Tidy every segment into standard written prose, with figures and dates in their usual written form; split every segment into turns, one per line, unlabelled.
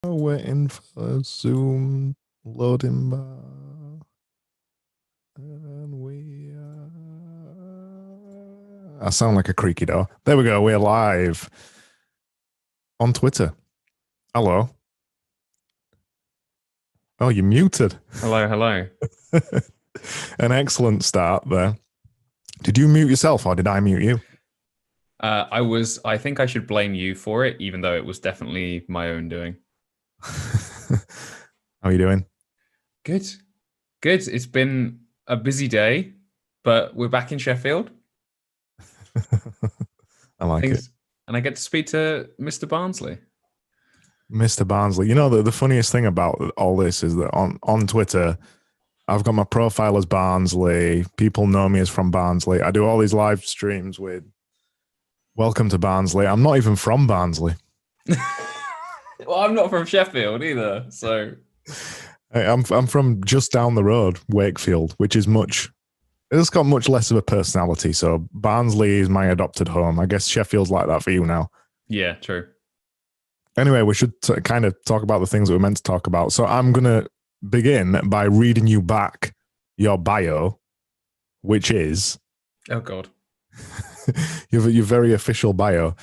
Waiting for Zoom loading bar. And I sound like a creaky door. There we go. We're live on Twitter. Hello. Oh, you're muted.
Hello, hello.
An excellent start there. Did you mute yourself or did I mute you?
I think I should blame you for it, even though it was definitely my own doing.
How are you doing?
Good. Good. It's been a busy day, but we're back in Sheffield.
I like it.
And I get to speak to Mr. Barnsley.
Mr. Barnsley. You know, the funniest thing about all this is that on Twitter, I've got my profile as Barnsley. People know me as from Barnsley. I do all these live streams with welcome to Barnsley. I'm not even from Barnsley.
Well, I'm not from Sheffield either, so
I'm from just down the road, Wakefield, which is it's got much less of a personality. So Barnsley is my adopted home. I guess Sheffield's like that for you now.
Yeah, true.
Anyway, we should kind of talk about the things that we're meant to talk about. So I'm going to begin by reading you back your bio, which is...
Oh, God.
your very official bio.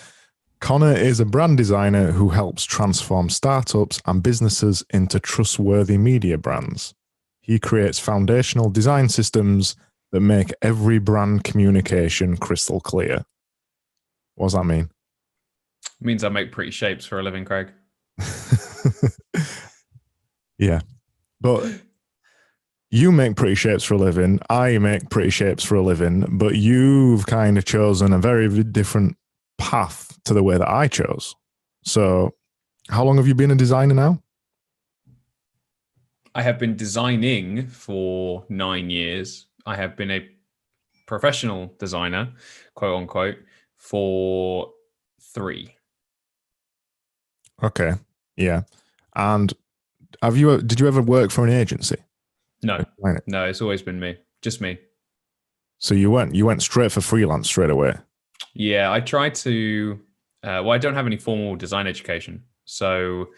Connor is a brand designer who helps transform startups and businesses into trustworthy media brands. He creates foundational design systems that make every brand communication crystal clear. What does that mean?
It means I make pretty shapes for a living, Craig.
Yeah. But you make pretty shapes for a living. I make pretty shapes for a living. But you've kind of chosen a very different path to the way that I chose. So how long have you been a designer now?
I have been designing for 9 years. I have been a professional designer, quote unquote, for 3.
Okay. Yeah. And did you ever work for an agency?
No, it's always been me, just me.
So you went straight for freelance straight away.
Yeah, I tried to. I don't have any formal design education, so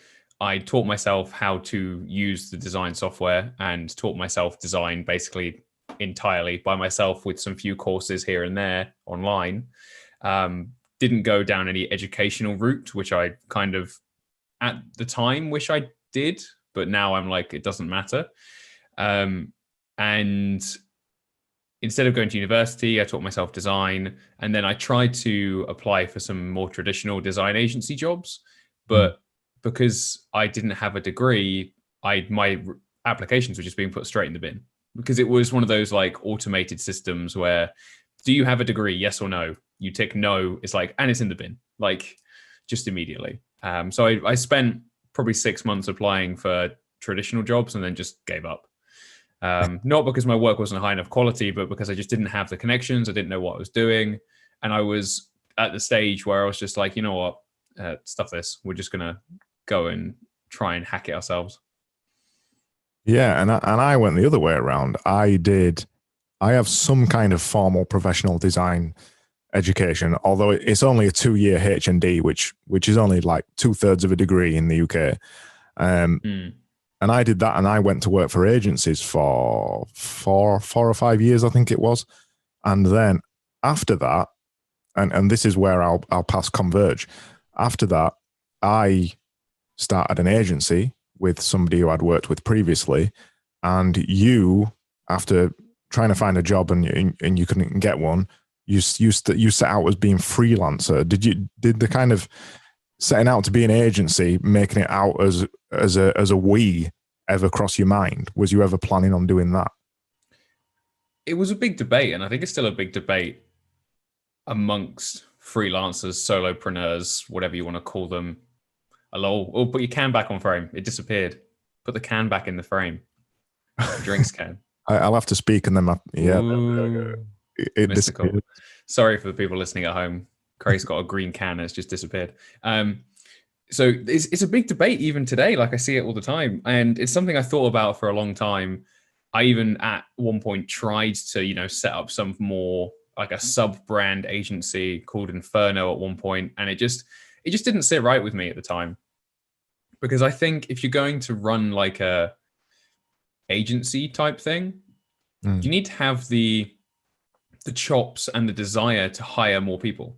I taught myself how to use the design software and taught myself design basically entirely by myself with some few courses here and there online. Didn't go down any educational route, which I kind of at the time wish I did, but now I'm like, it doesn't matter. And instead of going to university, I taught myself design, and then I tried to apply for some more traditional design agency jobs, but because I didn't have a degree, my applications were just being put straight in the bin because it was one of those like automated systems where, do you have a degree? Yes or no? You tick no. It's like, and it's in the bin, like just immediately. So I spent probably 6 months applying for traditional jobs and then just gave up. Not because my work wasn't high enough quality, but because I just didn't have the connections. I didn't know what I was doing. And I was at the stage where I was just like, you know what, stuff this. We're just going to go and try and hack it ourselves.
Yeah. And I went the other way around. I have some kind of formal professional design education, although it's only a 2-year H&D, which is only like 2/3 of a degree in the UK. And I did that, and I went to work for agencies for 4 or 5 years, I think it was. And then after that, and this is where I'll pass Converge. After that, I started an agency with somebody who I'd worked with previously. And you, after trying to find a job and you couldn't get one, you set out as being freelancer. Did the kind of setting out to be an agency, making it out as a we ever cross your mind? Was you ever planning on doing that?
It was a big debate, and I think it's still a big debate amongst freelancers, solopreneurs, whatever you want to call them. Oh, put your can back on frame. It disappeared. Put the can back in the frame. Drinks can.
I'll have to speak and then it
disappeared. Sorry for the people listening at home. Craig's got a green can and it's just disappeared. So it's a big debate even today. Like I see it all the time. And it's something I thought about for a long time. I even at one point tried to, set up some more like a sub-brand agency called Inferno at one point. And it just didn't sit right with me at the time. Because I think if you're going to run like a agency type thing, you need to have the chops and the desire to hire more people,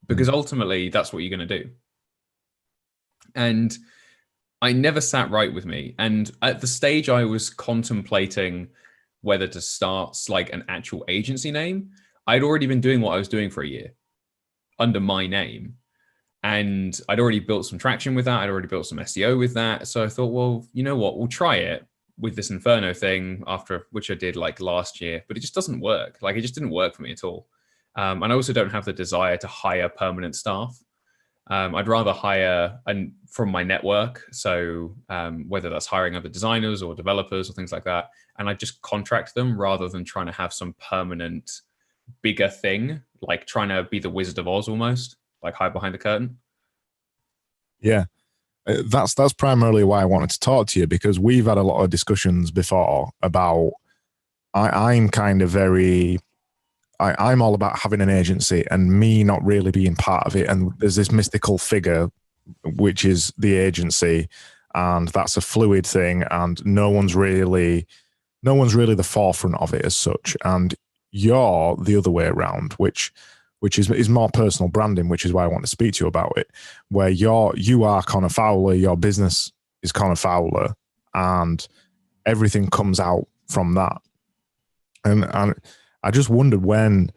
because ultimately that's what you're going to do. And I never sat right with me. And at the stage I was contemplating whether to start like an actual agency name, I'd already been doing what I was doing for a year under my name. And I'd already built some traction with that. I'd already built some SEO with that. So I thought, well, you know what? We'll try it with this Inferno thing after which I did like last year, but it just doesn't work. Like it just didn't work for me at all. And I also don't have the desire to hire permanent staff. I'd rather hire from my network. So whether that's hiring other designers or developers or things like that, and I just contract them rather than trying to have some permanent bigger thing, like trying to be the Wizard of Oz almost, like hide behind the curtain.
Yeah. That's primarily why I wanted to talk to you, because we've had a lot of discussions before about I'm kind of very I'm all about having an agency and me not really being part of it. And there's this mystical figure, which is the agency, and that's a fluid thing, and no one's really the forefront of it as such. And you're the other way around, which is more personal branding, which is why I want to speak to you about it, where you are Connor Fowler, your business is Connor Fowler, and everything comes out from that. And I just wondered when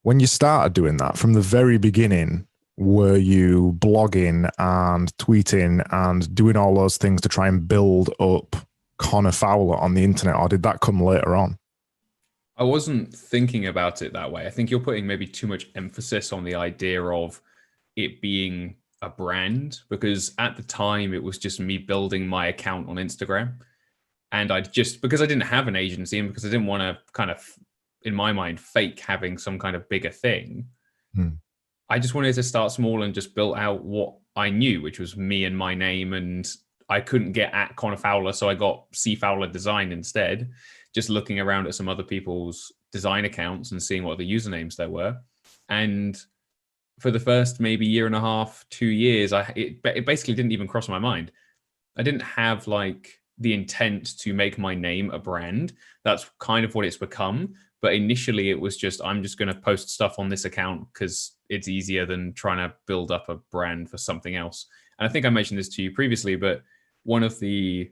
you started doing that from the very beginning, were you blogging and tweeting and doing all those things to try and build up Connor Fowler on the internet, or did that come later on?
I wasn't thinking about it that way. I think you're putting maybe too much emphasis on the idea of it being a brand, because at the time it was just me building my account on Instagram. And because I didn't have an agency and because I didn't want to kind of, in my mind, fake having some kind of bigger thing, I just wanted to start small and just build out what I knew, which was me and my name. And I couldn't get at Connor Fowler, so I got C Fowler Design instead, just looking around at some other people's design accounts and seeing what the usernames there were. And for the first maybe year and a half, 2 years, it basically didn't even cross my mind. I didn't have like the intent to make my name a brand. That's kind of what it's become. But initially it was just, I'm just going to post stuff on this account because it's easier than trying to build up a brand for something else. And I think I mentioned this to you previously, but one of the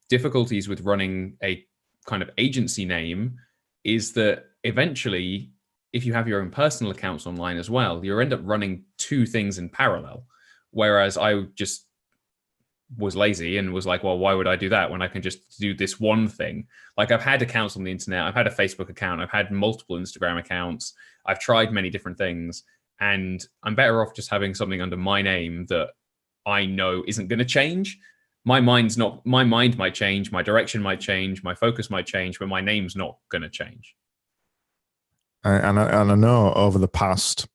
difficulties with running a kind of agency name is that eventually, if you have your own personal accounts online as well, you end up running two things in parallel. Whereas I just was lazy and was like, well, why would I do that when I can just do this one thing? Like I've had accounts on the internet, I've had a Facebook account, I've had multiple Instagram accounts, I've tried many different things, and I'm better off just having something under my name that I know isn't going to change. My mind might change, my direction might change, my focus might change, but my name's not going to change.
And I know over the past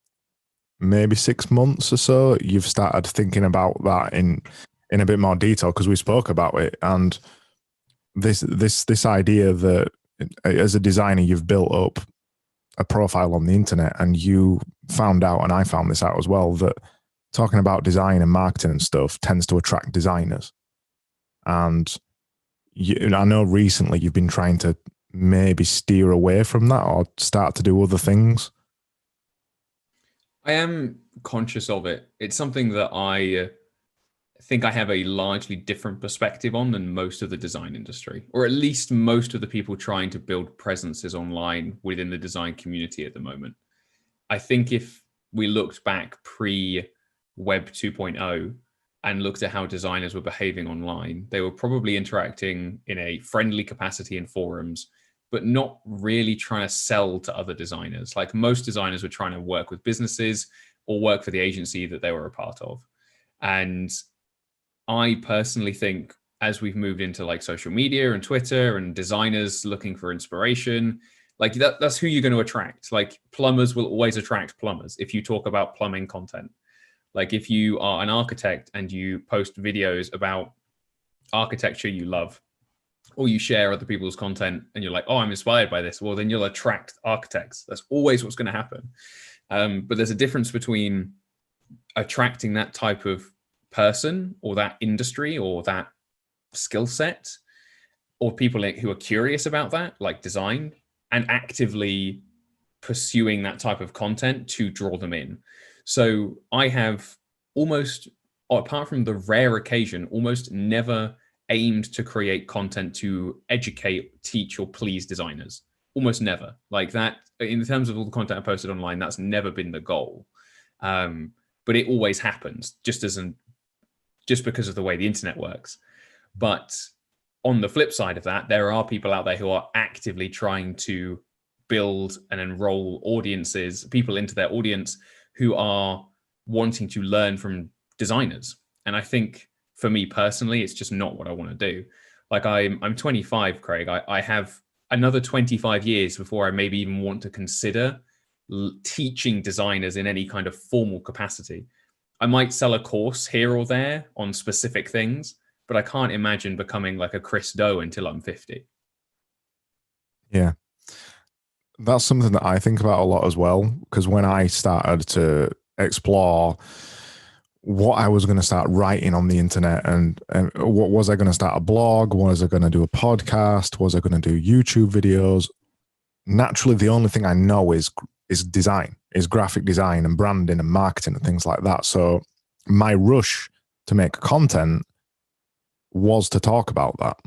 maybe 6 months or so, you've started thinking about that in a bit more detail, because we spoke about it, and this idea that as a designer you've built up a profile on the internet, and you found out, and I found this out as well, that talking about design and marketing and stuff tends to attract designers. And I know recently you've been trying to maybe steer away from that or start to do other things.
I am conscious of it. It's something that I think I have a largely different perspective on than most of the design industry, or at least most of the people trying to build presences online within the design community at the moment. I think if we looked back pre-Web 2.0 and looked at how designers were behaving online, they were probably interacting in a friendly capacity in forums, but not really trying to sell to other designers. Like most designers were trying to work with businesses or work for the agency that they were a part of. And I personally think as we've moved into like social media and Twitter and designers looking for inspiration, like that's who you're going to attract. Like plumbers will always attract plumbers if you talk about plumbing content. Like if you are an architect and you post videos about architecture you love, or you share other people's content and you're like, oh, I'm inspired by this, well, then you'll attract architects. That's always what's going to happen. But there's a difference between attracting that type of person or that industry or that skill set, or people who are curious about that, like design, and actively pursuing that type of content to draw them in. So I have almost, apart from the rare occasion, almost never aimed to create content to educate, teach, or please designers. Almost never. Like that, in terms of all the content I posted online, that's never been the goal. But it always happens, just because of the way the internet works. But on the flip side of that, there are people out there who are actively trying to build and enroll audiences, people into their audience who are wanting to learn from designers. And I think for me personally, it's just not what I want to do. Like I'm 25, Craig. I have another 25 years before I maybe even want to consider teaching designers in any kind of formal capacity. I might sell a course here or there on specific things, but I can't imagine becoming like a Chris Doe until I'm 50.
Yeah. That's something that I think about a lot as well, because when I started to explore what I was going to start writing on the internet, and what was I going to start a blog? Was I going to do a podcast? Was I going to do YouTube videos? Naturally, the only thing I know is design, is graphic design and branding and marketing and things like that. So my rush to make content was to talk about that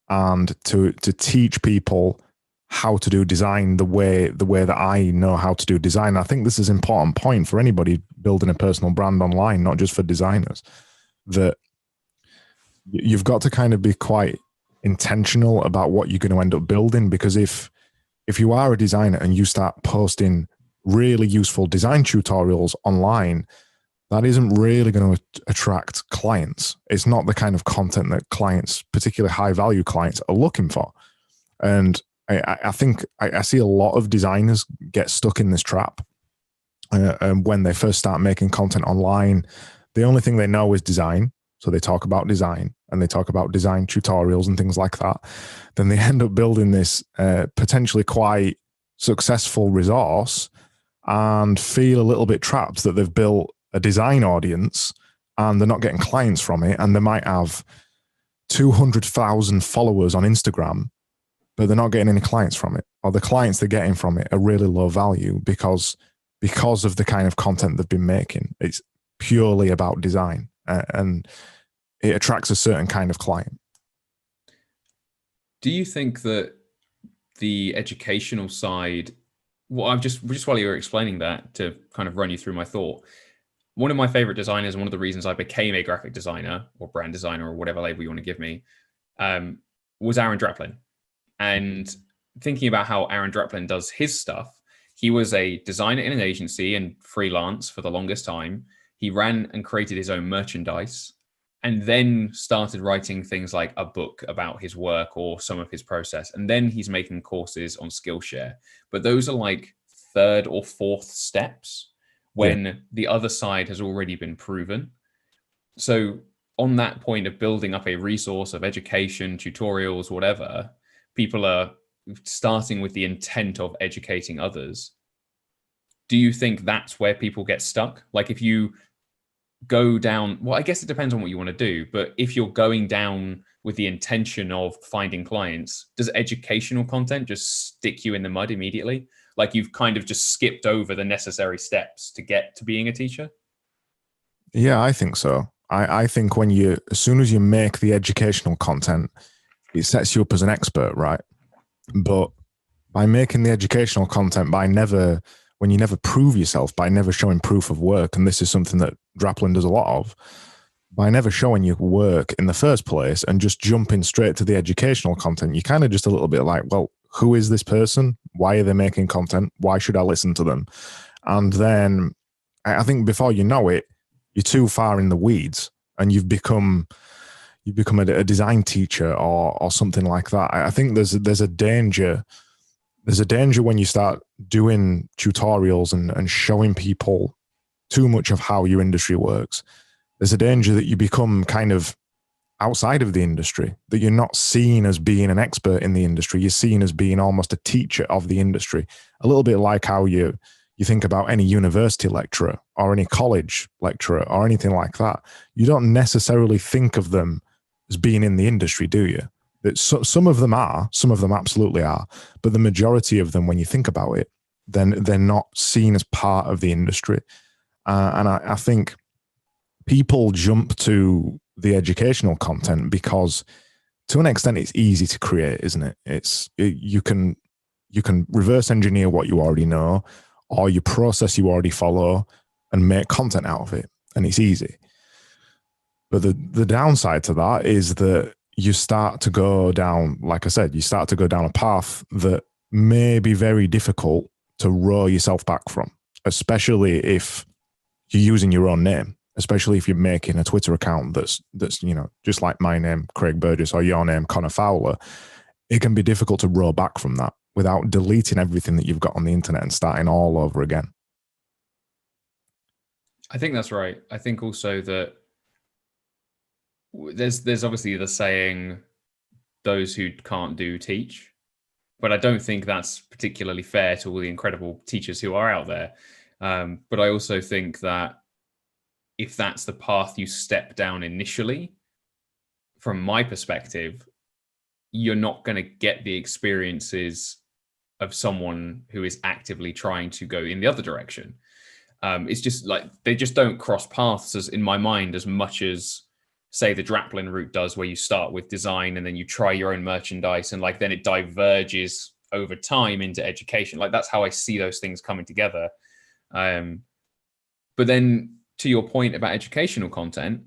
and to teach people how to do design the way that I know how to do design. I think this is an important point for anybody building a personal brand online, not just for designers, that you've got to kind of be quite intentional about what you're going to end up building, because if you are a designer and you start posting really useful design tutorials online, that isn't really going to attract clients. It's not the kind of content that clients, particularly high value clients, are looking for. And I think I see a lot of designers get stuck in this trap. And when they first start making content online, the only thing they know is design. So they talk about design and they talk about design tutorials and things like that. Then they end up building this potentially quite successful resource and feel a little bit trapped that they've built a design audience and they're not getting clients from it. And they might have 200,000 followers on Instagram, but they're not getting any clients from it, or the clients they're getting from it are really low value because of the kind of content they've been making. It's purely about design, and it attracts a certain kind of client.
Do you think that the educational side, well, I've just while you were explaining that, to kind of run you through my thought, one of my favorite designers, one of the reasons I became a graphic designer or brand designer or whatever label you want to give me, was Aaron Draplin. And thinking about how Aaron Draplin does his stuff, he was a designer in an agency and freelance for the longest time. He ran and created his own merchandise and then started writing things like a book about his work or some of his process. And then he's making courses on Skillshare. But those are like third or fourth steps when the other side has already been proven. So on that point of building up a resource of education, tutorials, whatever, people are starting with the intent of educating others. Do you think that's where people get stuck? Like if you go down, well, I guess it depends on what you want to do, but if you're going down with the intention of finding clients, does educational content just stick you in the mud immediately? Like you've kind of just skipped over the necessary steps to get to being a teacher?
Yeah, I think so. I think as soon as you make the educational content, it sets you up as an expert, right? But by making the educational content, when you never prove yourself, by never showing proof of work, and this is something that Draplin does a lot of, by never showing your work in the first place and just jumping straight to the educational content, you're kind of just a little bit like, well, who is this person? Why are they making content? Why should I listen to them? And then I think before you know it, you're too far in the weeds and you've become a design teacher or something like that. I think there's a danger. There's a danger when you start doing tutorials and showing people too much of how your industry works. There's a danger that you become kind of outside of the industry, that you're not seen as being an expert in the industry. You're seen as being almost a teacher of the industry, a little bit like how your you think about any university lecturer or any college lecturer or anything like that, you don't necessarily think of them as being in the industry, do you? Some of them are, some of them absolutely are, but the majority of them, when you think about it, then they're not seen as part of the industry. And I think people jump to the educational content because, to an extent, it's easy to create, isn't it? You can reverse engineer what you already know, or you process you already follow and make content out of it, and it's easy. But the downside to that is that you start to go down, like I said, you start to go down a path that may be very difficult to row yourself back from, especially if you're using your own name, especially if you're making a Twitter account that's just like my name, Craig Burgess, or your name, Connor Fowler. It can be difficult to row back from that without deleting everything that you've got on the internet and starting all over again.
I think that's right. I think also that there's obviously the saying, those who can't do teach, but I don't think that's particularly fair to all the incredible teachers who are out there. But I also think that if that's the path you step down initially, from my perspective, you're not going to get the experiences of someone who is actively trying to go in the other direction. It's just like they just don't cross paths, as in my mind, as much as, say, the Draplin route does, where you start with design and then you try your own merchandise, and like then it diverges over time into education. Like that's how I see those things coming together. But then, to your point about educational content,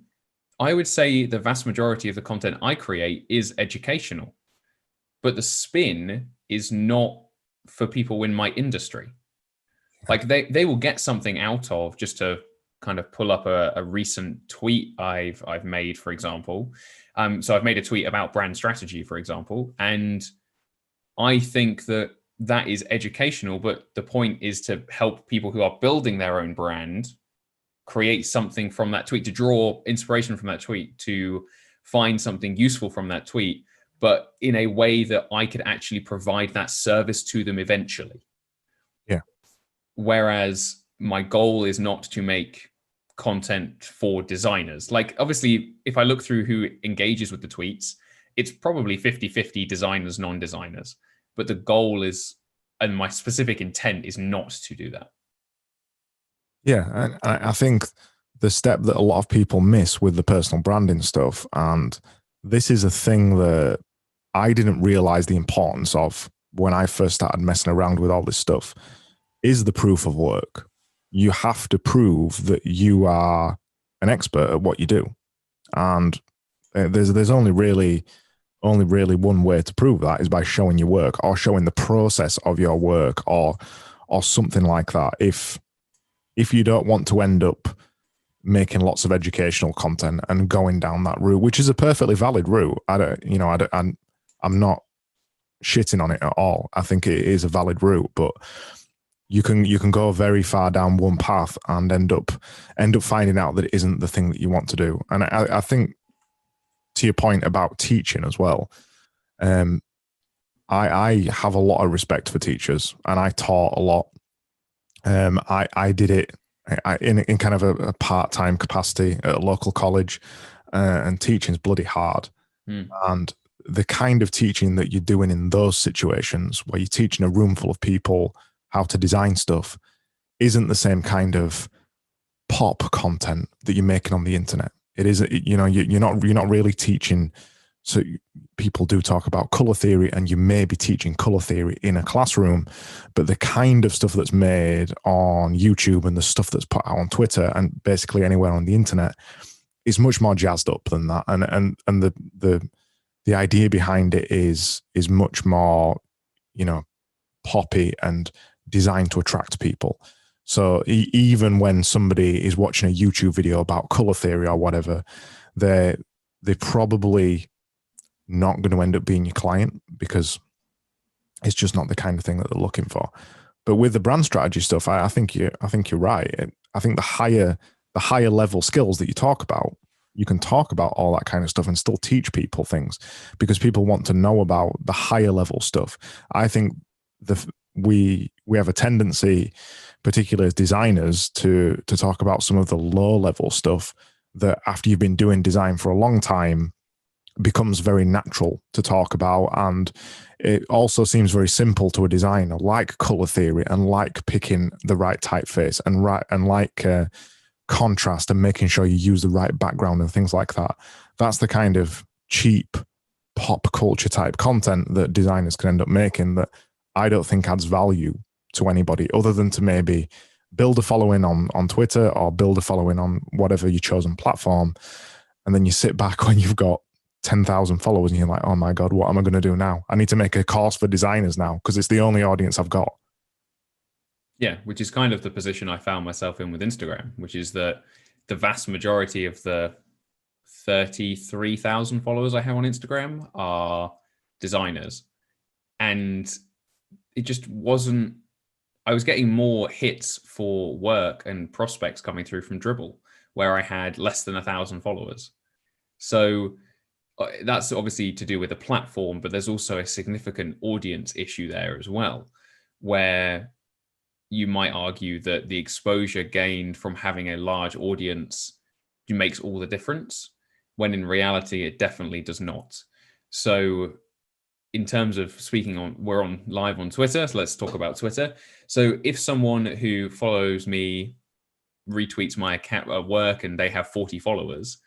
I would say the vast majority of the content I create is educational, but the spin is not for people in my industry. Like they will get something out of, just to kind of pull up a recent tweet I've made, for example. So I've made a tweet about brand strategy, for example, and I think that is educational, but the point is to help people who are building their own brand create something from that tweet, to draw inspiration from that tweet, to find something useful from that tweet, but in a way that I could actually provide that service to them eventually.
Yeah.
Whereas my goal is not to make content for designers. Like, obviously, if I look through who engages with the tweets, it's probably 50-50 designers, non-designers. But the goal is, and my specific intent is not to do that.
Yeah, and I think the step that a lot of people miss with the personal branding stuff, and this is a thing that I didn't realize the importance of when I first started messing around with all this stuff, is the proof of work. You have to prove that you are an expert at what you do. And there's only really one way to prove that, is by showing your work, or showing the process of your work, or something like that. If you don't want to end up making lots of educational content and going down that route, which is a perfectly valid route, I'm not shitting on it at all. I think it is a valid route, but you can go very far down one path and end up finding out that it isn't the thing that you want to do. And I think, to your point about teaching as well, I have a lot of respect for teachers, and I taught a lot. I did it in kind of a part-time capacity at a local college, and teaching's bloody hard. And the kind of teaching that you're doing in those situations, where you're teaching a room full of people how to design stuff, isn't the same kind of pop content that you're making on the internet. It is, you're not really teaching. So people do talk about color theory, and you may be teaching color theory in a classroom, but the kind of stuff that's made on YouTube and the stuff that's put out on Twitter and basically anywhere on the internet is much more jazzed up than that. And the idea behind it is much more, poppy and designed to attract people. So even when somebody is watching a YouTube video about color theory or whatever, they're probably not going to end up being your client, because it's just not the kind of thing that they're looking for. But with the brand strategy stuff, I think you're right. I think the higher level skills that you talk about, you can talk about all that kind of stuff and still teach people things, because people want to know about the higher level stuff. I think we have a tendency, particularly as designers, to talk about some of the low level stuff that after you've been doing design for a long time becomes very natural to talk about. And it also seems very simple to a designer, like color theory and like picking the right typeface and like contrast and making sure you use the right background and things like that. That's the kind of cheap pop culture type content that designers can end up making that I don't think adds value to anybody other than to maybe build a following on Twitter or build a following on whatever your chosen platform. And then you sit back when you've got 10,000 followers and you're like, oh my God, what am I going to do now? I need to make a course for designers now because it's the only audience I've got.
Yeah, which is kind of the position I found myself in with Instagram, which is that the vast majority of the 33,000 followers I have on Instagram are designers. And it just wasn't, I was getting more hits for work and prospects coming through from Dribble, where I had less than 1,000 followers. So that's obviously to do with the platform, but there's also a significant audience issue there as well, where you might argue that the exposure gained from having a large audience makes all the difference, when in reality, it definitely does not. So in terms of speaking on, we're on live on Twitter, so let's talk about Twitter. So if someone who follows me retweets my account work and they have 40 followers,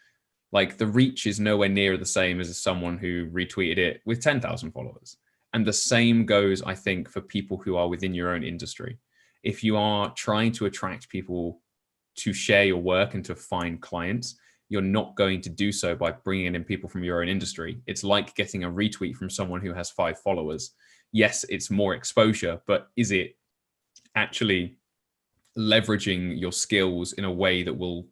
like the reach is nowhere near the same as someone who retweeted it with 10,000 followers. And the same goes, I think, for people who are within your own industry. If you are trying to attract people to share your work and to find clients, you're not going to do so by bringing in people from your own industry. It's like getting a retweet from someone who has 5 followers. Yes, it's more exposure, but is it actually leveraging your skills in a way that will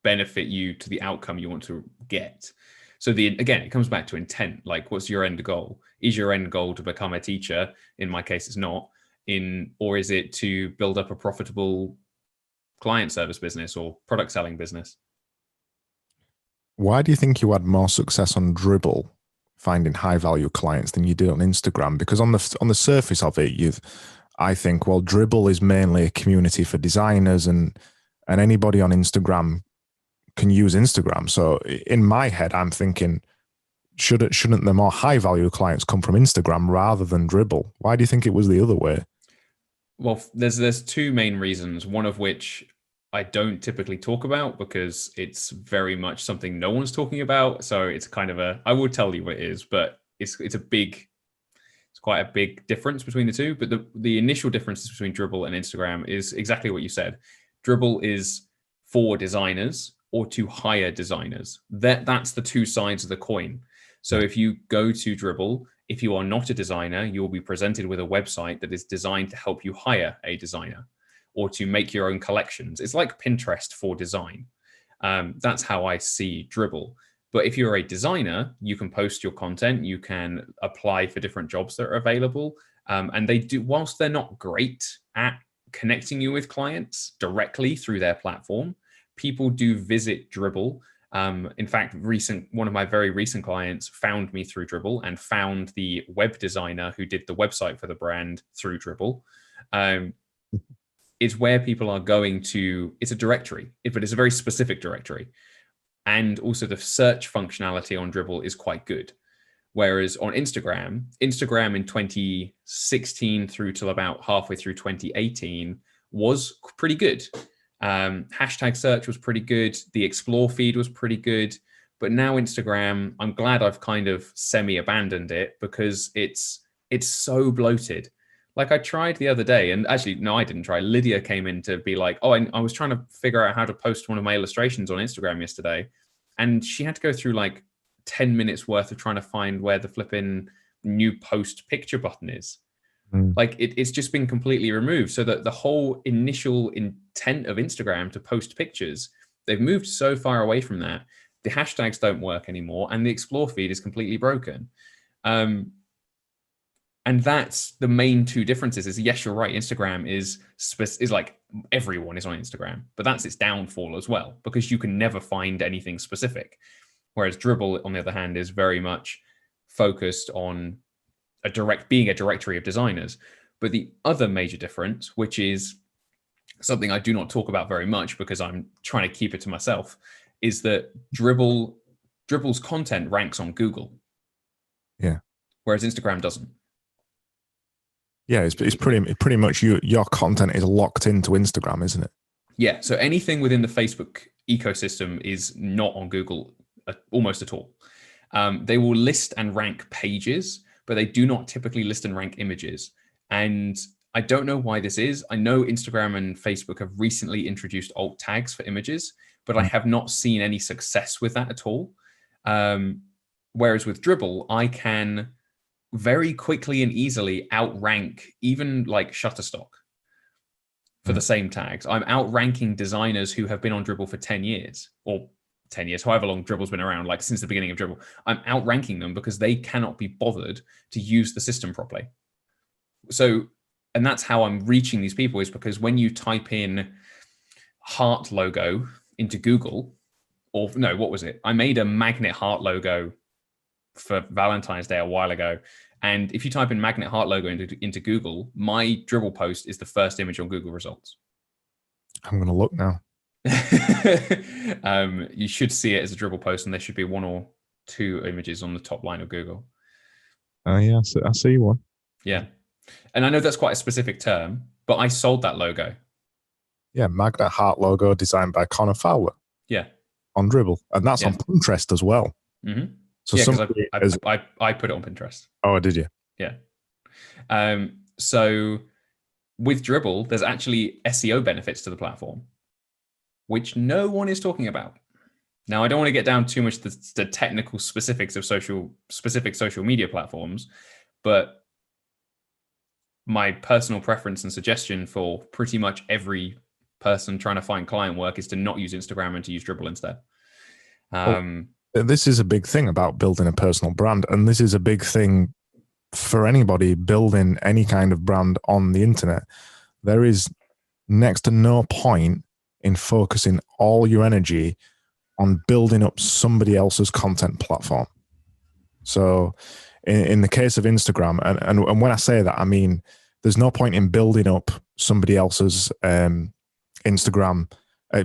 benefit you to the outcome you want to get? So again, it comes back to intent. Like, what's your end goal? Is your end goal to become a teacher? In my case, it's not. Or is it to build up a profitable client service business or product selling business?
Why do you think you had more success on Dribble finding high value clients than you did on Instagram? Because on the surface of it, I think, well, Dribble is mainly a community for designers and anybody on Instagram can use Instagram. So in my head, I'm thinking, shouldn't the more high value clients come from Instagram rather than Dribble? Why do you think it was the other way?
Well, there's 2 main reasons, one of which I don't typically talk about because it's very much something no one's talking about. So it's kind of I will tell you what it is, but it's quite a big difference between the two. But the initial differences between Dribble and Instagram is exactly what you said. Dribble is for designers or to hire designers. That's the 2 sides of the coin. So if you go to Dribble, if you are not a designer, you will be presented with a website that is designed to help you hire a designer or to make your own collections. It's like Pinterest for design. That's how I see Dribble. But if you're a designer, you can post your content, you can apply for different jobs that are available. And they do, whilst they're not great at connecting you with clients directly through their platform, people do visit Dribble. In fact, one of my very recent clients found me through Dribble and found the web designer who did the website for the brand through Dribble. It's where people are going to, it's a directory, but it's a very specific directory. And also the search functionality on Dribble is quite good. Whereas on Instagram in 2016 through till about halfway through 2018 was pretty good. Hashtag search was pretty good. The explore feed was pretty good. But now Instagram, I'm glad I've kind of semi-abandoned it because it's so bloated. Like I tried the other day, and actually, no, I didn't try. Lydia came in to be like, oh, I was trying to figure out how to post one of my illustrations on Instagram yesterday. And she had to go through like 10 minutes worth of trying to find where the flipping new post picture button is. Like it's just been completely removed. So that the whole initial intent of Instagram to post pictures, they've moved so far away from that. The hashtags don't work anymore, and the explore feed is completely broken. And that's the main 2 differences. Is yes, you're right. Instagram is like everyone is on Instagram, but that's its downfall as well because you can never find anything specific. Whereas Dribble, on the other hand, is very much focused on being a directory of designers. But the other major difference, which is something I do not talk about very much because I'm trying to keep it to myself, is that Dribble's content ranks on Google.
Yeah.
Whereas Instagram doesn't.
Yeah, it's pretty much your content is locked into Instagram, isn't it?
Yeah. So anything within the Facebook ecosystem is not on Google almost at all. They will list and rank pages, but they do not typically list and rank images. And I don't know why this is. I know Instagram and Facebook have recently introduced alt tags for images, but I have not seen any success with that at all. Whereas with Dribble, I can very quickly and easily outrank even like Shutterstock for the same tags. I'm outranking designers who have been on Dribble for 10 years or 10 years, however long Dribble's been around, like since the beginning of Dribble. I'm outranking them because they cannot be bothered to use the system properly. So, and that's how I'm reaching these people, is because when you type in heart logo into Google, or no, what was it? I made a magnet heart logo for Valentine's Day a while ago. And if you type in magnet heart logo into Google, my Dribble post is the first image on Google results.
I'm going to look now.
You should see it as a Dribble post, and there should be 1 or 2 images on the top line of Google.
Oh, yeah, I see one.
Yeah. And I know that's quite a specific term, but I sold that logo.
Yeah, magnet heart logo designed by Connor Fowler.
Yeah.
On Dribble. And that's on Pinterest as well.
Mm-hmm.
So
yeah, I put it on Pinterest.
Oh, did you?
Yeah. So with Dribble, there's actually SEO benefits to the platform, which no one is talking about. Now, I don't want to get down too much to the technical specifics of specific social media platforms, but my personal preference and suggestion for pretty much every person trying to find client work is to not use Instagram and to use Dribble instead.
This is a big thing about building a personal brand, and this is a big thing for anybody building any kind of brand on the internet. There is next to no point in focusing all your energy on building up somebody else's content platform. So in the case of Instagram, and when I say that, I mean, there's no point in building up somebody else's Instagram.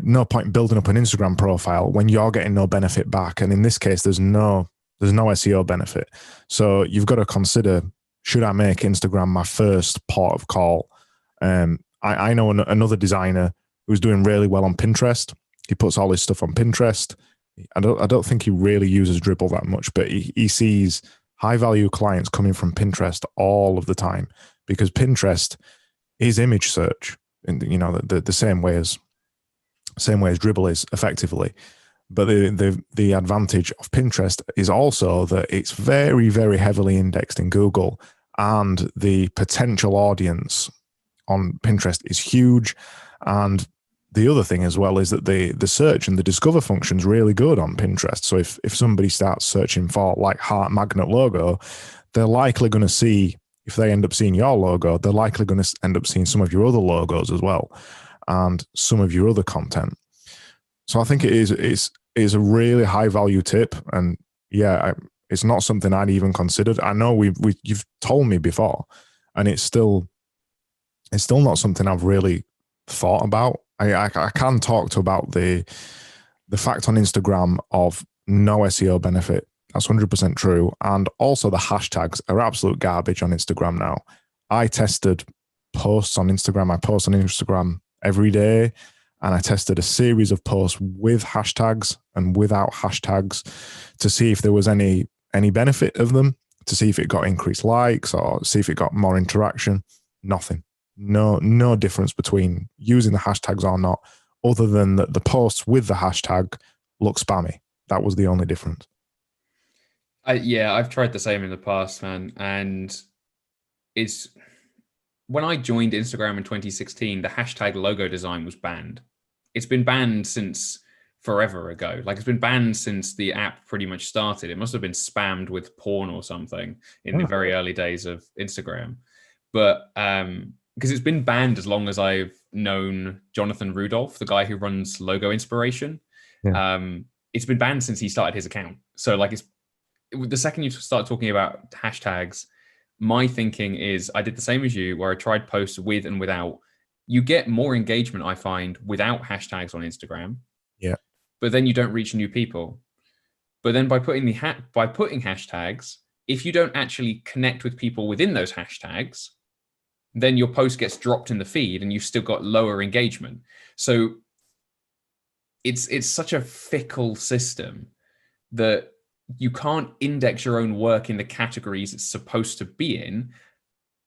No point building up an Instagram profile when you're getting no benefit back. And in this case, there's no SEO benefit. So you've got to consider, should I make Instagram my first port of call? I know another designer who's doing really well on Pinterest. He puts all his stuff on Pinterest. I don't think he really uses Dribble that much, but he sees high value clients coming from Pinterest all of the time, because Pinterest is image search, in the same way as Dribble is effectively. But the advantage of Pinterest is also that it's very, very heavily indexed in Google, and the potential audience on Pinterest is huge. And the other thing as well is that the search and the discover function is really good on Pinterest. So if somebody starts searching for like heart magnet logo, they're likely going to see, if they end up seeing your logo, they're likely going to end up seeing some of your other logos as well, and some of your other content. So I think it is a really high value tip. And yeah, it's not something I'd even considered. I know you've told me before, and it's still not something I've really thought about. I can talk about the fact on Instagram of no SEO benefit. That's 100% true. And also the hashtags are absolute garbage on Instagram now. I tested posts on Instagram. I post on Instagram every day, and I tested a series of posts with hashtags and without hashtags to see if there was any benefit of them, to see if it got increased likes or see if it got more interaction. Nothing. No difference between using the hashtags or not, other than that the posts with the hashtag look spammy. That was the only difference.
I've tried the same in the past, man. And it's when I joined Instagram in 2016, the hashtag logo design was banned. It's been banned since forever ago. Like, it's been banned since the app pretty much started. It must have been spammed with porn or something in the very early days of Instagram. But because it's been banned as long as I've known Jonathan Rudolph, the guy who runs Logo Inspiration. Yeah. It's been banned since he started his account. So like, the second you start talking about hashtags, my thinking is I did the same as you, where I tried posts with and without you get more engagement, I find, without hashtags on Instagram.
Yeah.
But then you don't reach new people. But then by putting hashtags, if you don't actually connect with people within those hashtags, then your post gets dropped in the feed and you've still got lower engagement. So it's such a fickle system that you can't index your own work in the categories it's supposed to be in,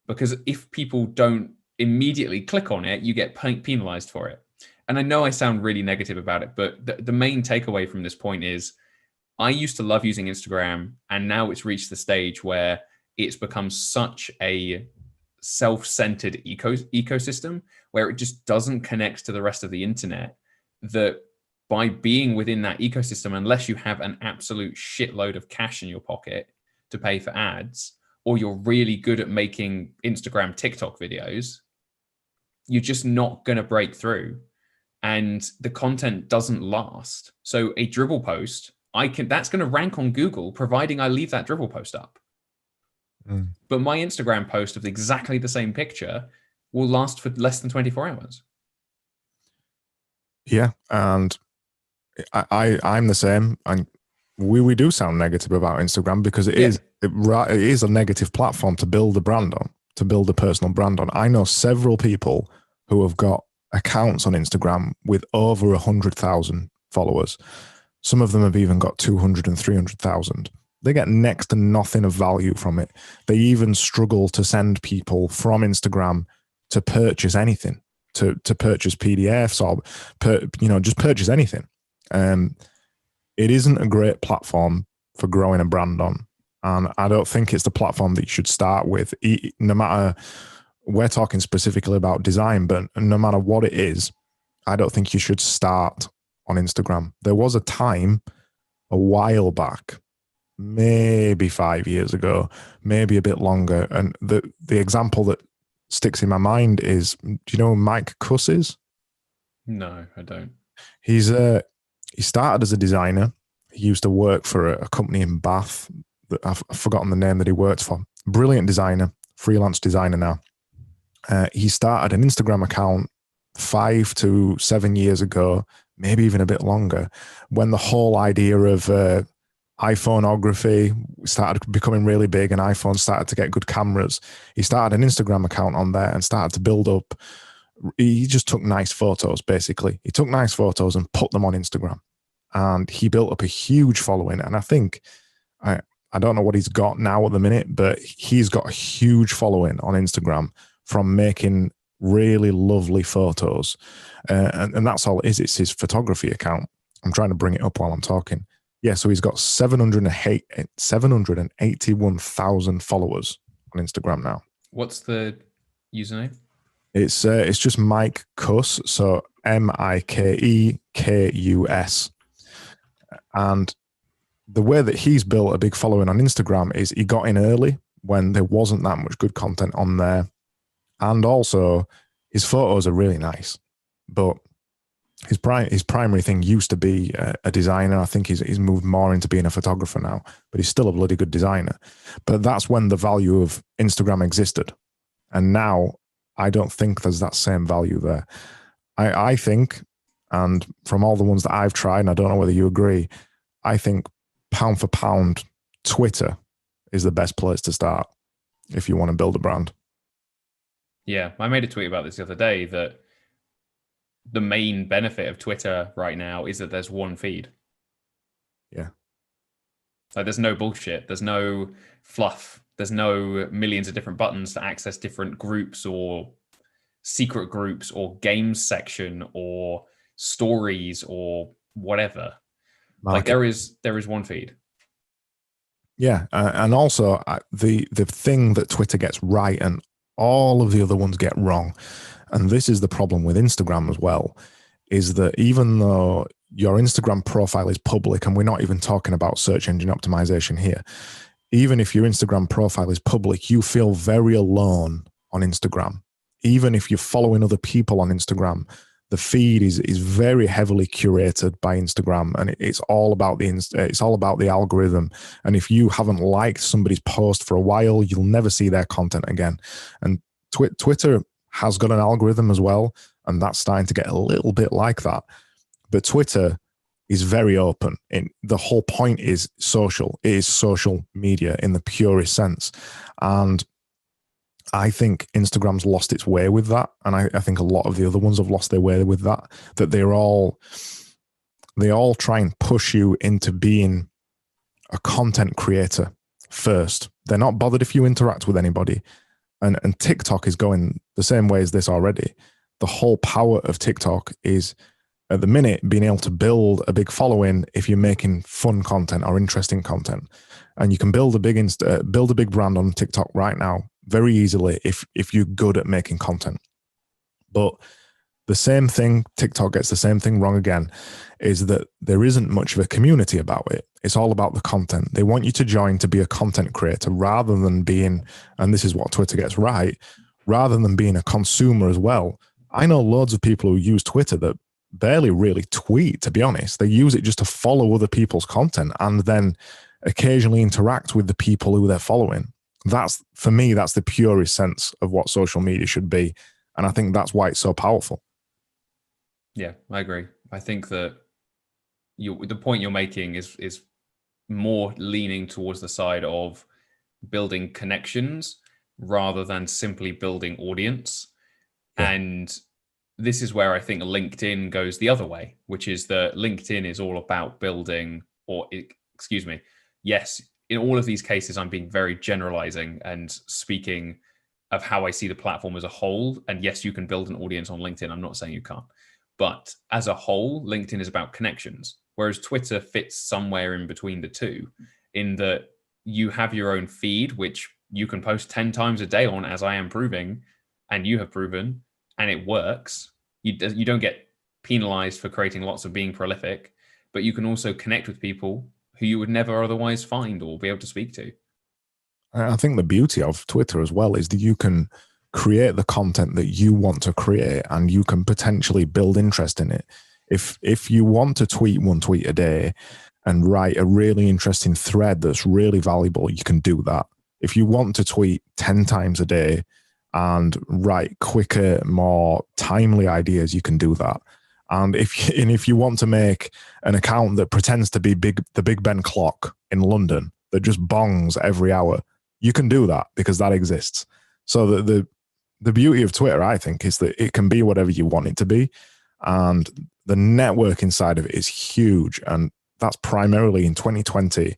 because if people don't immediately click on it, you get penalized for it. And I know I sound really negative about it, but the main takeaway from this point is I used to love using Instagram, and now it's reached the stage where it's become such a self-centered ecosystem where it just doesn't connect to the rest of the internet, that by being within that ecosystem, unless you have an absolute shitload of cash in your pocket to pay for ads, or you're really good at making Instagram, TikTok videos, you're just not going to break through. And the content doesn't last. So a dribble post, that's going to rank on Google, providing I leave that dribble post up. But my Instagram post of exactly the same picture will last for less than 24 hours.
Yeah, and I'm the same, and we do sound negative about Instagram because it is a negative platform to build a brand on, to build a personal brand on. I know several people who have got accounts on Instagram with over 100,000 followers. Some of them have even got 200 and 300,000. They get next to nothing of value from it. They even struggle to send people from Instagram to purchase anything, to purchase PDFs or just purchase anything. It isn't a great platform for growing a brand on, and I don't think it's the platform that you should start with. No matter, we're talking specifically about design, but no matter what it is, I don't think you should start on Instagram. There was a time a while back, maybe 5 years ago, maybe a bit longer, and the example that sticks in my mind is, do you know who Mike Cuss is?
No, I don't.
He started as a designer. He used to work for a company in Bath. I've forgotten the name that he worked for. Brilliant designer, freelance designer now. He started an Instagram account 5 to 7 years ago, maybe even a bit longer, when the whole idea of iPhoneography started becoming really big and iPhones started to get good cameras. He started an Instagram account on there and started to build up. He just took nice photos, basically. He took nice photos and put them on Instagram. And he built up a huge following. And I think, I don't know what he's got now at the minute, but he's got a huge following on Instagram from making really lovely photos. And that's all it is. It's his photography account. I'm trying to bring it up while I'm talking. Yeah, so he's got 781,000 followers on Instagram now.
What's the username?
It's just Mike Cuss, so MikeKekus. And the way that he's built a big following on Instagram is he got in early when there wasn't that much good content on there. And also his photos are really nice, but his primary thing used to be a designer. I think he's moved more into being a photographer now, but he's still a bloody good designer. But that's when the value of Instagram existed. And now I don't think there's that same value there. I think, and from all the ones that I've tried, and I don't know whether you agree, I think pound for pound, Twitter is the best place to start if you want to build a brand.
Yeah, I made a tweet about this the other day, that the main benefit of Twitter right now is that there's one feed.
Yeah.
Like, there's no bullshit. There's no fluff. There's no millions of different buttons to access different groups or secret groups or games section or stories or whatever. Like, there is one feed.
Yeah, and also the thing that Twitter gets right and all of the other ones get wrong, and this is the problem with Instagram as well, is that even though your Instagram profile is public, and we're not even talking about search engine optimization here, even if your Instagram profile is public, you feel very alone on Instagram. Even if you're following other people on Instagram, the feed is very heavily curated by Instagram, and it's all about the algorithm. And if you haven't liked somebody's post for a while, you'll never see their content again. And Twitter has got an algorithm as well, and that's starting to get a little bit like that. But Twitter is very open. The whole point is social. It is social media in the purest sense. And I think Instagram's lost its way with that. And I think a lot of the other ones have lost their way with that, that they all try and push you into being a content creator first. They're not bothered if you interact with anybody. And TikTok is going the same way as this already. The whole power of TikTok is, at the minute, being able to build a big following if you're making fun content or interesting content. And you can build a big brand on TikTok right now very easily if you're good at making content. But the same thing, TikTok gets the same thing wrong again, is that there isn't much of a community about it. It's all about the content. They want you to join to be a content creator rather than being, and this is what Twitter gets right, rather than being a consumer as well. I know loads of people who use Twitter that barely really tweet, to be honest. They use it just to follow other people's content and then occasionally interact with the people who they're following. That's, for me, that's the purest sense of what social media should be. And I think that's why it's so powerful.
Yeah, I agree. I think that the point you're making is more leaning towards the side of building connections rather than simply building audience. Yeah. And this is where I think LinkedIn goes the other way, which is that LinkedIn is all about building, yes, in all of these cases, I'm being very generalizing and speaking of how I see the platform as a whole. And yes, you can build an audience on LinkedIn. I'm not saying you can't. But as a whole, LinkedIn is about connections, whereas Twitter fits somewhere in between the two, in that you have your own feed, which you can post 10 times a day on, as I am proving, and you have proven, and it works. You don't get penalized for creating lots of being prolific, but you can also connect with people who you would never otherwise find or be able to speak to.
I think the beauty of Twitter as well is that you can create the content that you want to create and you can potentially build interest in it. If you want to tweet one tweet a day and write a really interesting thread that's really valuable, you can do that. If you want to tweet 10 times a day and write quicker, more timely ideas, you can do that. And if you want to make an account that pretends to be the Big Ben clock in London that just bongs every hour, you can do that because that exists. So the beauty of Twitter, I think, is that it can be whatever you want it to be. And the networking side of it is huge. And that's primarily in 2020.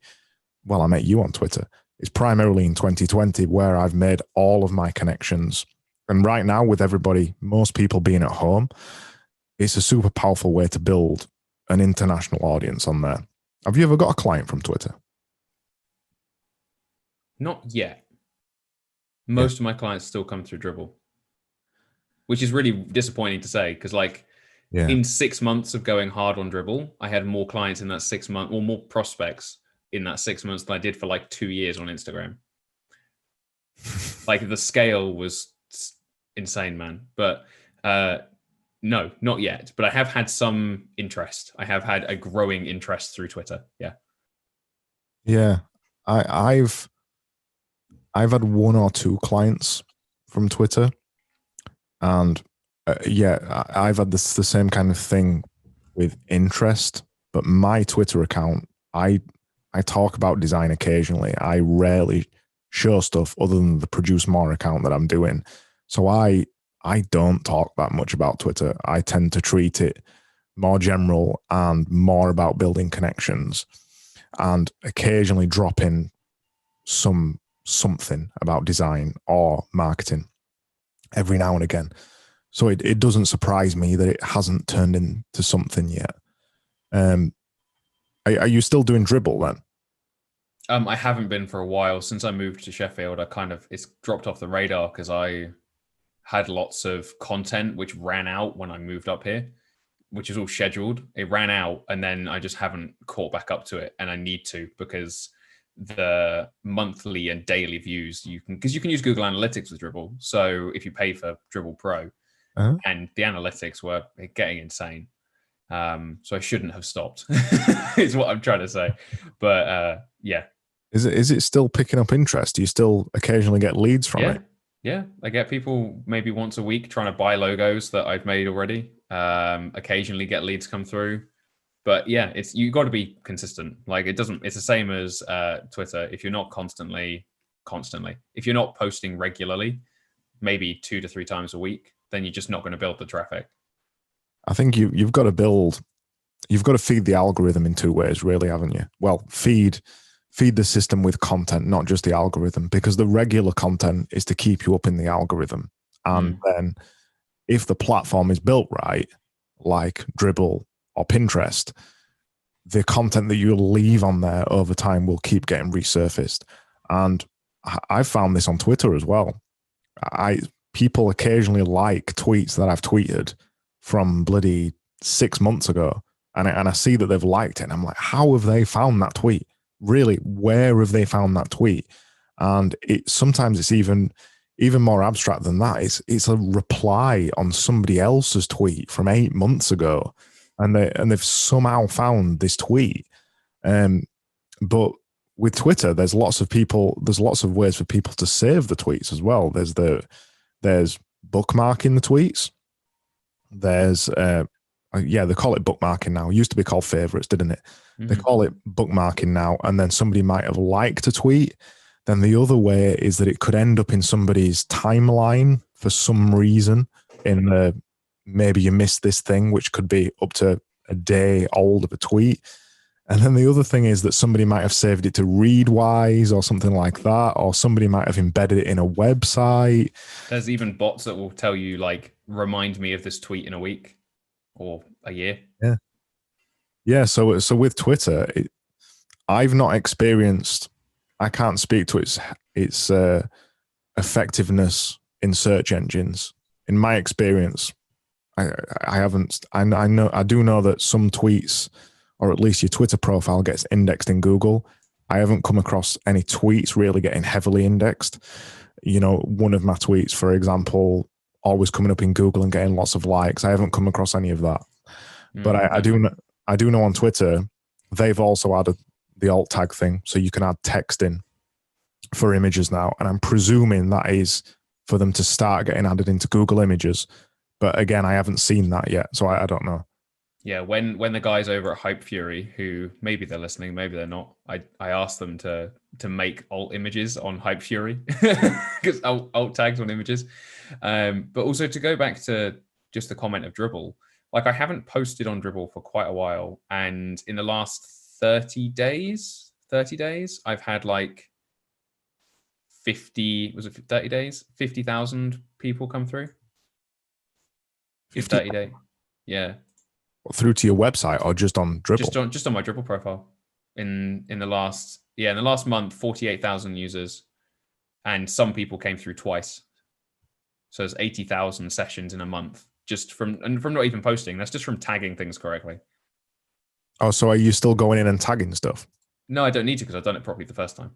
Well, I met you on Twitter. It's primarily in 2020 where I've made all of my connections. And right now, with everybody, most people being at home, it's a super powerful way to build an international audience on there. Have you ever got a client from Twitter?
Not yet. Most of my clients still come through Dribbble, which is really disappointing to say because, in 6 months of going hard on Dribbble, I had more clients in that 6 months, or more prospects in that 6 months than I did for 2 years on Instagram. The scale was insane, man. But no, not yet. But I have had some interest. I have had a growing interest through Twitter. Yeah.
Yeah. I've had 1 or 2 clients from Twitter, and I've had the same kind of thing with interest. But my Twitter account, I talk about design occasionally. I rarely show stuff other than the Produce More account that I'm doing. So I don't talk that much about Twitter. I tend to treat it more general and more about building connections, and occasionally drop in something about design or marketing every now and again. So it doesn't surprise me that it hasn't turned into something yet. Are you still doing Dribbble then?
I haven't been for a while. Since I moved to Sheffield, it's dropped off the radar because I had lots of content which ran out when I moved up here, which is all scheduled. It ran out and then I just haven't caught back up to it, and I need to because the monthly and daily views because you can use Google Analytics with Dribbble. So if you pay for Dribbble Pro, and the analytics were getting insane. So I shouldn't have stopped is what I'm trying to say. But yeah.
Is it still picking up interest? Do you still occasionally get leads from it?
Yeah, I get people maybe once a week trying to buy logos that I've made already. Occasionally get leads come through. But yeah, it's you got to be consistent. Like it doesn't. It's the same as Twitter. If you're not constantly, if you're not posting regularly, maybe 2 to 3 times a week, then you're just not going to build the traffic.
I think you've got to feed the algorithm in two ways, really, haven't you? Well, feed the system with content, not just the algorithm, because the regular content is to keep you up in the algorithm. And then if the platform is built right, like Dribble or Pinterest, the content that you leave on there over time will keep getting resurfaced. And I've found this on Twitter as well. People occasionally like tweets that I've tweeted from bloody 6 months ago, and I see that they've liked it, and I'm like, how have they found that tweet? Really, where have they found that tweet? And sometimes it's even more abstract than that. It's a reply on somebody else's tweet from 8 months ago, and they've somehow found this tweet. But with Twitter, there's lots of ways for people to save the tweets as well. There's bookmarking the tweets. There's they call it bookmarking now. It used to be called favorites, didn't it? Mm-hmm. They call it bookmarking now. And then somebody might have liked a tweet. Then the other way is that it could end up in somebody's timeline for some reason. Maybe you missed this thing, which could be up to a day old of a tweet. And then the other thing is that somebody might have saved it to Readwise or something like that, or somebody might have embedded it in a website.
There's even bots that will tell you, like, remind me of this tweet in a week or a year.
Yeah. Yeah. So with Twitter, I've not experienced, I can't speak to its effectiveness in search engines. In my experience, I haven't, I do know that some tweets, or at least your Twitter profile, gets indexed in Google. I haven't come across any tweets really getting heavily indexed. You know, one of my tweets, for example, always coming up in Google and getting lots of likes. I haven't come across any of that. But I do know on Twitter, they've also added the alt tag thing, so you can add text in for images now. And I'm presuming that is for them to start getting added into Google Images. But again, I haven't seen that yet, so I don't know.
Yeah, when the guys over at Hype Fury, who maybe they're listening, maybe they're not, I asked them to make alt images on Hype Fury because alt tags on images. But also to go back to just the comment of Dribble, like I haven't posted on Dribble for quite a while, and in the last 30 days, I've had like 30 days, 50,000 people come through. 30 days, yeah.
Through to your website or just on Dribble?
Just on my Dribble profile. In the last month, 48,000 users, and some people came through twice. So there's 80,000 sessions in a month just from not even posting. That's just from tagging things correctly.
Oh, so are you still going in and tagging stuff?
No, I don't need to because I've done it properly the first time.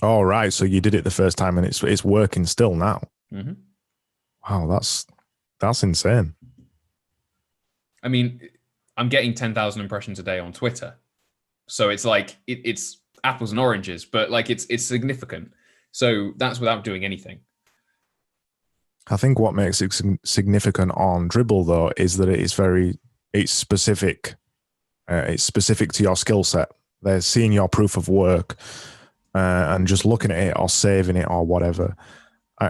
Oh, right. So you did it the first time and it's working still now.
Mm-hmm.
Wow, that's insane.
I mean, I'm getting 10,000 impressions a day on Twitter. So it's like, it's apples and oranges, but like it's significant. So that's without doing anything.
I think what makes it significant on Dribble, though, is that it's specific. It's specific to your skill set. They're seeing your proof of work and just looking at it or saving it or whatever.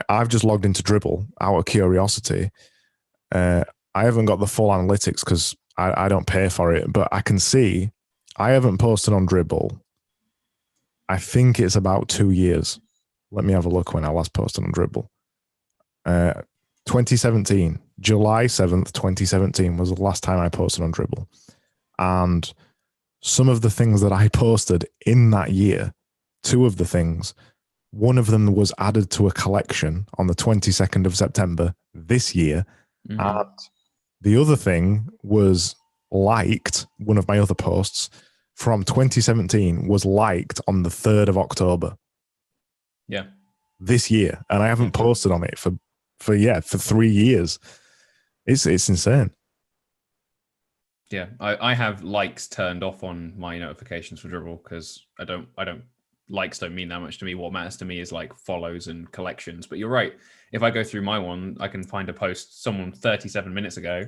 I've just logged into Dribble out of curiosity. I haven't got the full analytics because I don't pay for it, but I can see I haven't posted on Dribble. I think it's about 2 years. Let me have a look when I last posted on Dribble. 2017, July 7th, 2017 was the last time I posted on Dribble. And some of the things that I posted in that year, two of the things, one of them was added to a collection on the 22nd of September this year. Mm-hmm. And the other thing was liked, one of my other posts from 2017 was liked on the 3rd of October.
Yeah.
This year. And I haven't posted on it for 3 years. It's insane. Yeah.
I have likes turned off on my notifications for Dribble because I don't likes don't mean that much to me. What matters to me is like follows and collections. But you're right. If I go through my one, I can find a post someone 37 minutes ago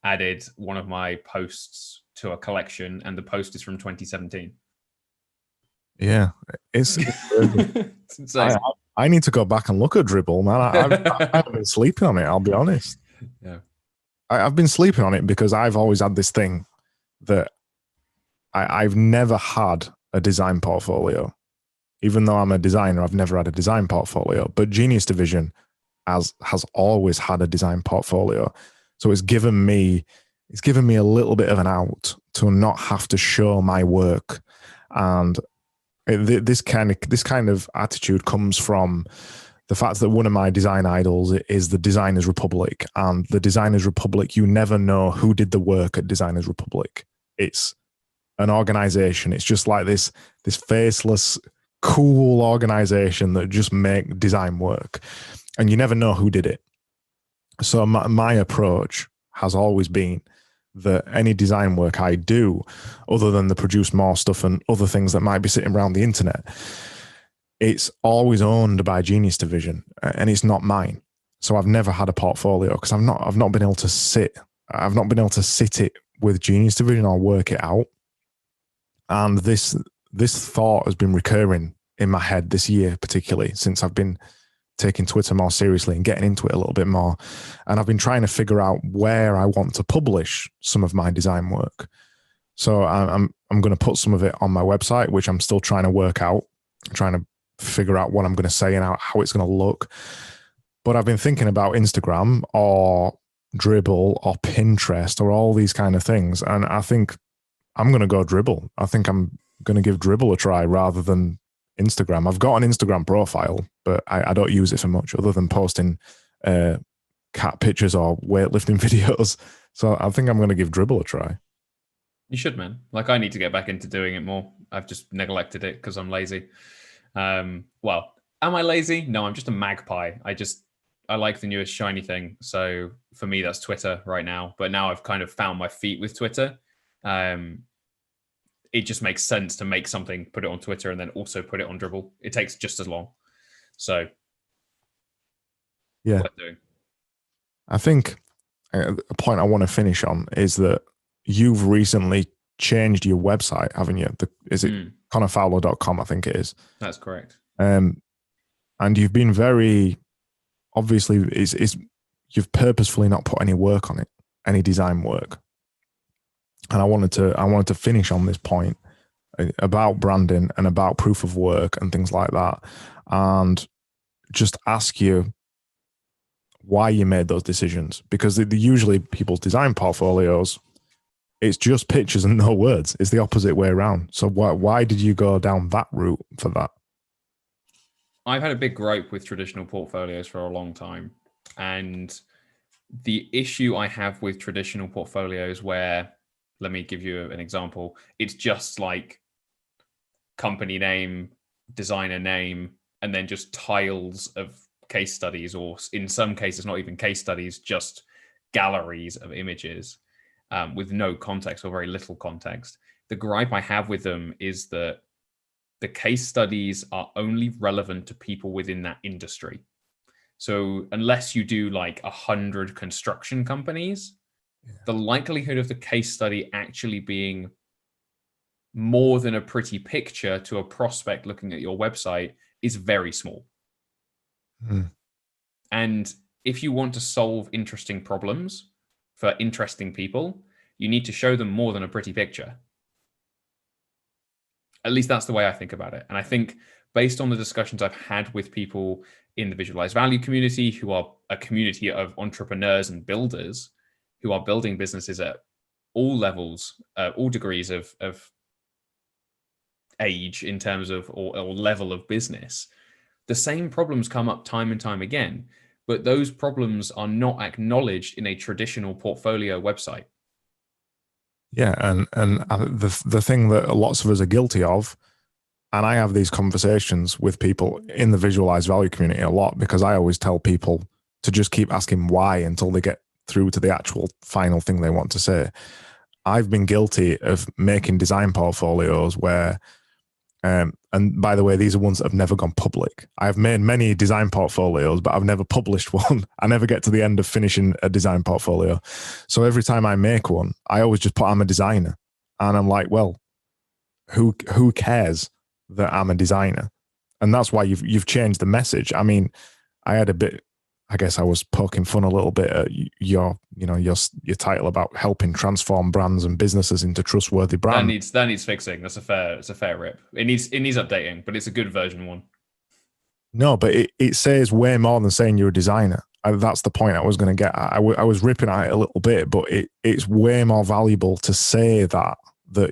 added one of my posts to a collection, and the post is from 2017.
Yeah, it's
It's insane.
I need to go back and look at Dribble, man. I haven't been sleeping on it. I'll be honest.
Yeah.
I've been sleeping on it because I've always had this thing that I've never had a design portfolio. Even though I'm a designer, I've never had a design portfolio. But Genius Division has always had a design portfolio. So it's given me a little bit of an out to not have to show my work. And this kind of attitude comes from the fact that one of my design idols is the Designers Republic, and the Designers Republic, you never know who did the work at Designers Republic. It's an organization. It's just like this faceless, cool organization that just make design work, and you never know who did it. So my approach has always been that any design work I do, other than the produce more stuff and other things that might be sitting around the internet, it's always owned by Genius Division, and it's not mine. So I've never had a portfolio because I've not been able to sit it with Genius Division or work it out. And this thought has been recurring in my head this year, particularly since I've been taking Twitter more seriously and getting into it a little bit more. And I've been trying to figure out where I want to publish some of my design work. So I'm going to put some of it on my website, which I'm still trying to work out, trying to figure out what I'm going to say and how it's going to look. But I've been thinking about Instagram or Dribble or Pinterest or all these kind of things. And I think I'm going to go Dribble. I think I'm going to give Dribble a try rather than Instagram. I've got an Instagram profile, but I don't use it for much other than posting cat pictures or weightlifting videos. So I think I'm going to give Dribble a try.
You should, man. Like, I need to get back into doing it more. I've just neglected it because I'm lazy. Well, am I lazy? No, I'm just a magpie. I like the newest shiny thing. So for me, that's Twitter right now. But now I've kind of found my feet with Twitter. It just makes sense to make something, put it on Twitter, and then also put it on Dribble. It takes just as long. So,
yeah. I think a point I want to finish on is that you've recently changed your website, haven't you? Is it connorfowler.com? I think it is.
That's correct.
And you've been very, obviously, you've purposefully not put any work on it, any design work. And I wanted to finish on this point about branding and about proof of work and things like that, and just ask you why you made those decisions. Because usually people's design portfolios, it's just pictures and no words. It's the opposite way around. So why did you go down that route for that?
I've had a big gripe with traditional portfolios for a long time. And the issue I have with traditional portfolios where, let me give you an example. It's just like company name, designer name, and then just tiles of case studies, or in some cases, not even case studies, just galleries of images with no context or very little context. The gripe I have with them is that the case studies are only relevant to people within that industry. So unless you do like 100 construction companies, the likelihood of the case study actually being more than a pretty picture to a prospect looking at your website is very small. And if you want to solve interesting problems for interesting people, you need to show them more than a pretty picture. At least that's the way I think about it. And I think based on the discussions I've had with people in the visualized value community, who are a community of entrepreneurs and builders who are building businesses at all levels, all degrees of age in terms of or level of business, the same problems come up time and time again, but those problems are not acknowledged in a traditional portfolio website.
Yeah, and the thing that lots of us are guilty of, and I have these conversations with people in the visualized value community a lot, because I always tell people to just keep asking why until they get through to the actual final thing they want to say. I've been guilty of making design portfolios where And by the way, these are ones that have never gone public. I've made many design portfolios, but I've never published one. I never get to the end of finishing a design portfolio. So every time I make one, I always just put I'm a designer. And I'm like, well, who cares that I'm a designer? And that's why you've changed the message. I mean, I had a bit, I guess I was poking fun a little bit at your title about helping transform brands and businesses into trustworthy brands.
That needs fixing. It's a fair rip. It needs updating, but it's a good version one.
No, but it says way more than saying you're a designer. That's the point I was going to get at. I was ripping at it a little bit, but it's way more valuable to say that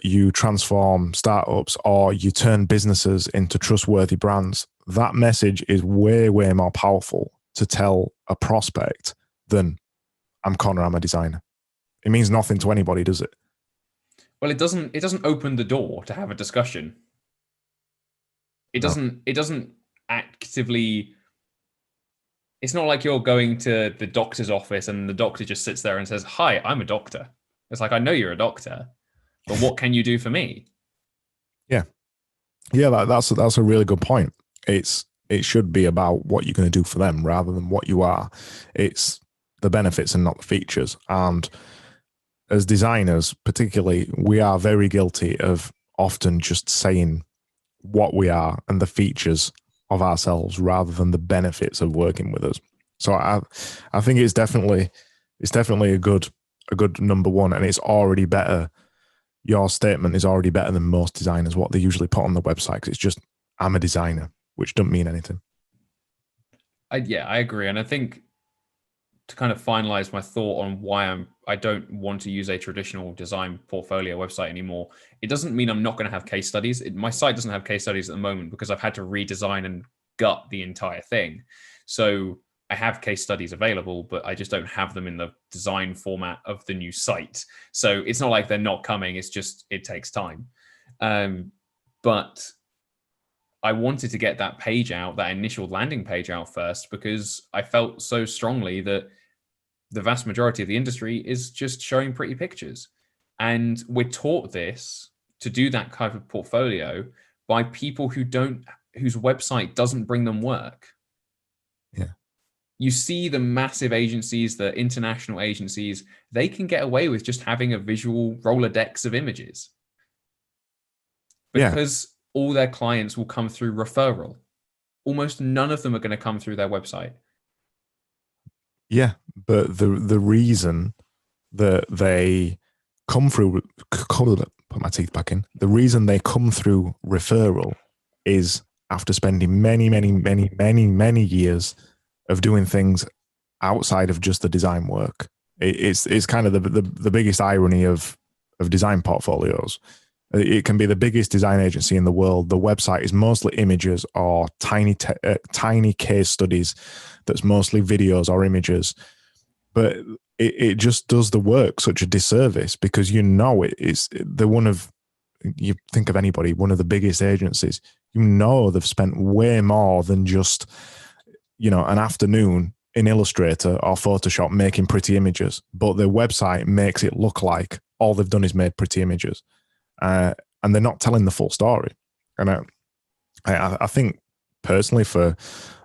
you transform startups or you turn businesses into trustworthy brands. That message is way, way more powerful to tell a prospect than I'm Connor, I'm a designer. It means nothing to anybody, does it?
Well, it doesn't open the door to have a discussion. It doesn't actively. It's not like you're going to the doctor's office and the doctor just sits there and says, "Hi, I'm a doctor." It's like, I know you're a doctor, but what can you do for me?
Yeah. That's a really good point. It should be about what you're going to do for them rather than what you are. It's the benefits and not the features. And as designers, particularly, we are very guilty of often just saying what we are and the features of ourselves rather than the benefits of working with us. So I think it's definitely a good number one, and it's already better. Your statement is already better than most designers what they usually put on the website, because it's just I'm a designer, which doesn't mean anything.
I agree, and I think to kind of finalize my thought on why I don't want to use a traditional design portfolio website anymore. It doesn't mean I'm not going to have case studies. My site doesn't have case studies at the moment because I've had to redesign and gut the entire thing. So I have case studies available, but I just don't have them in the design format of the new site. So it's not like they're not coming. It's just, it takes time. But I wanted to get that page out, that initial landing page out first, because I felt so strongly that the vast majority of the industry is just showing pretty pictures. And we're taught this to do that type of portfolio by people whose website doesn't bring them work.
Yeah.
You see the massive agencies, the international agencies, they can get away with just having a visual Rolodex of images. Because all their clients will come through referral. Almost none of them are going to come through their website.
Yeah, but the reason that they come through, put my teeth back in. The reason they come through referral is after spending many, many, many, many, many years of doing things outside of just the design work. It's kind of the biggest irony of design portfolios. It can be the biggest design agency in the world. The website is mostly images or tiny case studies. That's mostly videos or images, but it just does the work such a disservice, because it's the one of, you think of anybody, one of the biggest agencies, they've spent way more than just an afternoon in Illustrator or Photoshop making pretty images, but their website makes it look like all they've done is made pretty images. And they're not telling the full story. And I think personally, for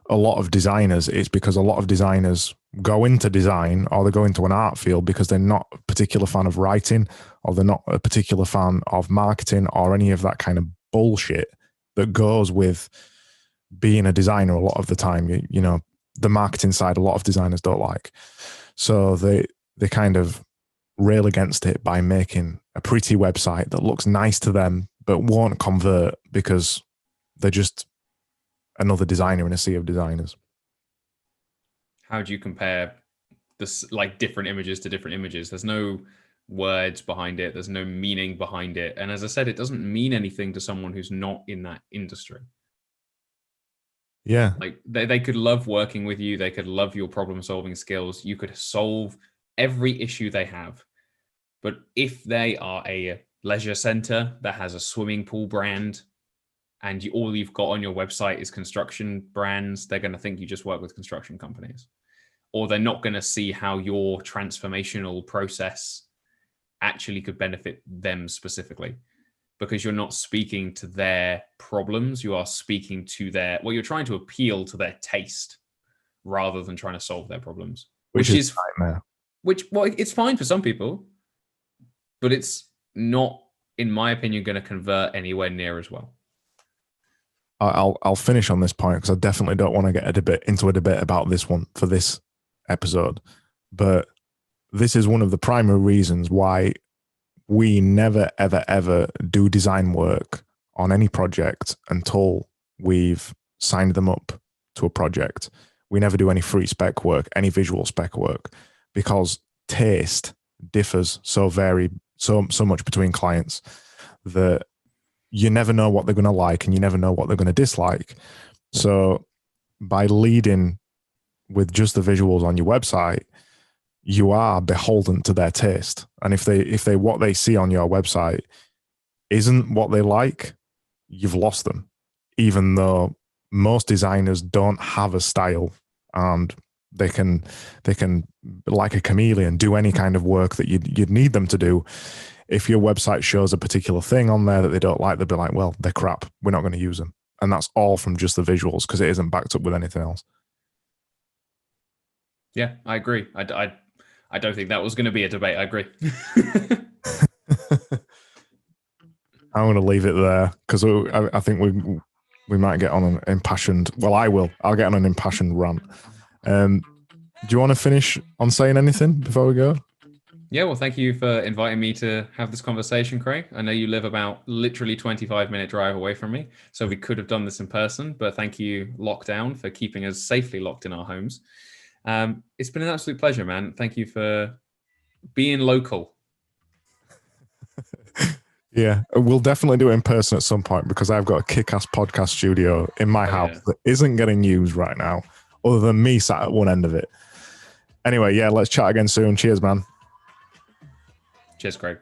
a lot of designers, it's because a lot of designers go into design or they go into an art field because they're not a particular fan of writing, or they're not a particular fan of marketing or any of that kind of bullshit that goes with being a designer a lot of the time. The marketing side, a lot of designers don't like. So they kind of rail against it by making a pretty website that looks nice to them but won't convert because they're just another designer in a sea of designers.
How do you compare this, like, different images to different images? There's no words behind it. There's no meaning behind it. And as I said, it doesn't mean anything to someone who's not in that industry.
Yeah.
Like, they could love working with you. They could love your problem solving skills. You could solve every issue they have. But if they are a leisure center that has a swimming pool brand, and all you've got on your website is construction brands, they're going to think you just work with construction companies. Or they're not going to see how your transformational process actually could benefit them specifically. because you're not speaking to their problems. You are speaking to you're trying to appeal to their taste rather than trying to solve their problems,
which is a nightmare.
Well, it's fine for some people, but it's not, in my opinion, going to convert anywhere near as well.
I'll finish on this point because I definitely don't want to get into a debate about this one for this episode. But this is one of the primary reasons why we never, ever, ever do design work on any project until we've signed them up to a project. We never do any free spec work, any visual spec work, because taste differs so much between clients that you never know what they're going to like and you never know what they're going to dislike. So by leading with just the visuals on your website, you are beholden to their taste. And if they what they see on your website isn't what they like, you've lost them. Even though most designers don't have a style and they can like a chameleon do any kind of work that you'd need them to do. If your website shows a particular thing on there that they don't like, they'll be like, well, they're crap. We're not going to use them. And that's all from just the visuals because it isn't backed up with anything else.
Yeah, I agree. I don't think that was going to be a debate. I agree.
I'm going to leave it there because I think we might get on an impassioned. Well, I will. I'll get on an impassioned rant. Do you want to finish on saying anything before we go?
Yeah, well, thank you for inviting me to have this conversation, Craig. I know you live about literally 25-minute drive away from me, so we could have done this in person, but thank you, Lockdown, for keeping us safely locked in our homes. It's been an absolute pleasure, man. Thank you for being local.
Yeah, we'll definitely do it in person at some point because I've got a kick-ass podcast studio in my house that isn't getting used right now, other than me sat at one end of it. Anyway, yeah, let's chat again soon. Cheers, man.
Cheers, Craig.